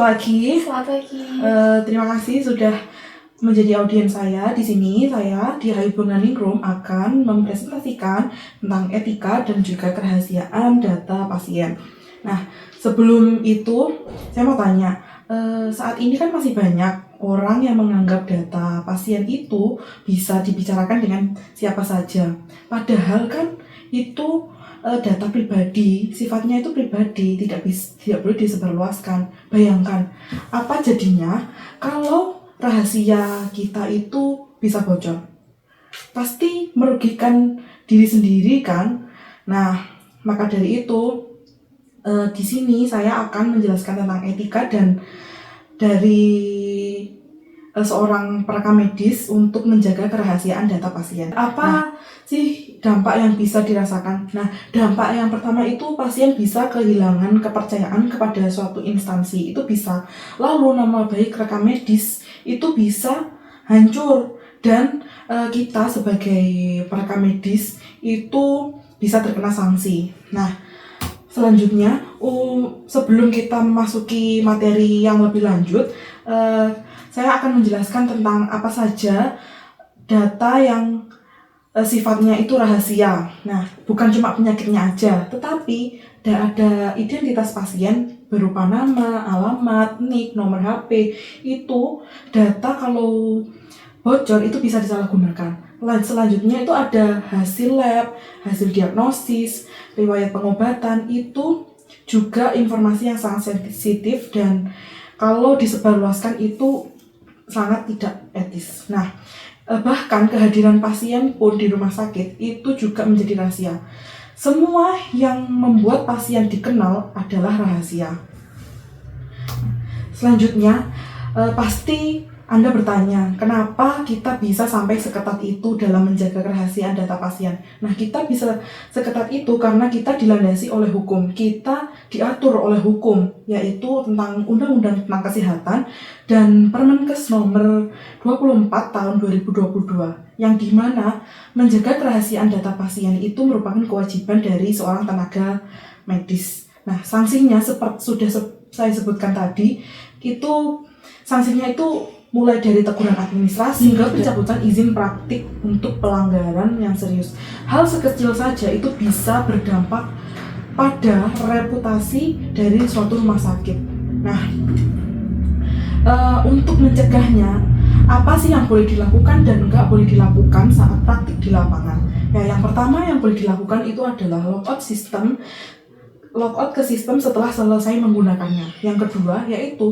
pagi. Selamat pagi. Terima kasih sudah menjadi audiens saya. Di sini saya di Hybrid Learning Room akan mempresentasikan tentang etika dan juga kerahasiaan data pasien. Nah, sebelum itu saya mau tanya, saat ini kan masih banyak orang yang menganggap data pasien itu bisa dibicarakan dengan siapa saja. Padahal kan itu data pribadi, sifatnya itu pribadi, tidak boleh disebarluaskan. Bayangkan, apa jadinya kalau rahasia kita itu bisa bocor? Pasti merugikan diri sendiri kan? Nah, maka dari itu di sini saya akan menjelaskan tentang etika dan dari seorang perekam medis untuk menjaga kerahasiaan data pasien. Apa sih dampak yang bisa dirasakan? Nah, dampak yang pertama itu pasien bisa kehilangan kepercayaan kepada suatu instansi, itu bisa. Lalu nama baik rekam medis itu bisa hancur dan kita sebagai perekam medis itu bisa terkena sanksi. Nah, selanjutnya sebelum kita memasuki materi yang lebih lanjut, saya akan menjelaskan tentang apa saja data yang sifatnya itu rahasia. Nah, bukan cuma penyakitnya aja, tetapi ada identitas pasien berupa nama, alamat, NIK, nomor HP. Itu data kalau bocor itu bisa disalahgunakan. Selanjutnya itu ada hasil lab, hasil diagnosis, riwayat pengobatan, itu juga informasi yang sangat sensitif dan kalau disebarluaskan itu sangat tidak etis. Nah, bahkan kehadiran pasien pun di rumah sakit itu juga menjadi rahasia. Semua yang membuat pasien dikenal adalah rahasia. Selanjutnya, pasti Anda bertanya, kenapa kita bisa sampai seketat itu dalam menjaga kerahasiaan data pasien? Nah, kita bisa seketat itu karena kita dilandasi oleh hukum. Kita diatur oleh hukum, yaitu tentang Undang-Undang tentang Kesehatan dan Permenkes nomor 24 tahun 2022, yang dimana menjaga kerahasiaan data pasien itu merupakan kewajiban dari seorang tenaga medis. Nah, sanksinya seperti sudah saya sebutkan tadi, itu sanksinya itu mulai dari teguran administrasi hingga pencabutan izin praktik untuk pelanggaran yang serius. Hal sekecil saja itu bisa berdampak pada reputasi dari suatu rumah sakit. Nah, untuk mencegahnya, apa sih yang boleh dilakukan dan nggak boleh dilakukan saat praktik di lapangan? Ya, yang pertama yang boleh dilakukan itu adalah logout ke sistem setelah selesai menggunakannya. Yang kedua yaitu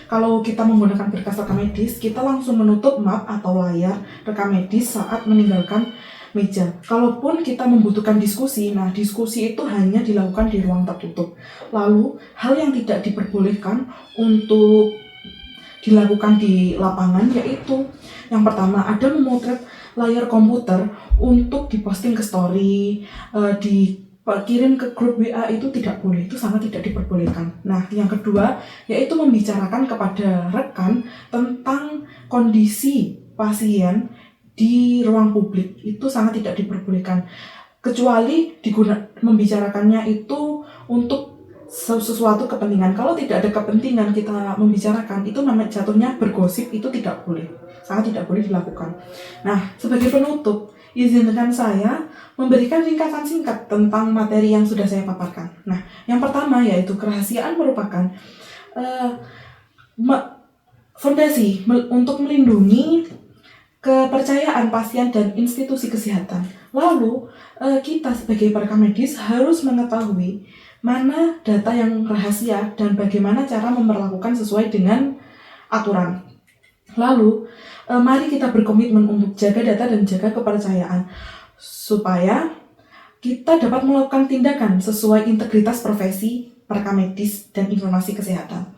kalau kita menggunakan berkas rekam medis, kita langsung menutup map atau layar rekam medis saat meninggalkan meja. Kalaupun kita membutuhkan diskusi, nah diskusi itu hanya dilakukan di ruang tertutup. Lalu hal yang tidak diperbolehkan untuk dilakukan di lapangan yaitu yang pertama ada memotret layar komputer untuk diposting ke story, kirim ke grup WA, itu tidak boleh, itu sangat tidak diperbolehkan. Nah, yang kedua yaitu membicarakan kepada rekan tentang kondisi pasien di ruang publik, itu sangat tidak diperbolehkan, kecuali membicarakannya itu untuk sesuatu kepentingan. Kalau tidak ada kepentingan kita membicarakan, itu namanya jatuhnya bergosip, itu tidak boleh, sangat tidak boleh dilakukan. Nah, sebagai penutup, izinkan saya memberikan ringkasan singkat tentang materi yang sudah saya paparkan. Nah, yang pertama yaitu kerahasiaan merupakan fondasi untuk melindungi kepercayaan pasien dan institusi kesehatan. Lalu, kita sebagai perekam medis harus mengetahui mana data yang rahasia dan bagaimana cara memperlakukan sesuai dengan aturan. Lalu, mari kita berkomitmen untuk jaga data dan jaga kepercayaan supaya kita dapat melakukan tindakan sesuai integritas profesi perekam medis dan informasi kesehatan.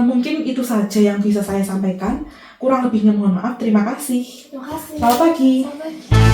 Mungkin itu saja yang bisa saya sampaikan. Kurang lebihnya mohon maaf. Terima kasih. Terima kasih. Selamat pagi. Selamat pagi.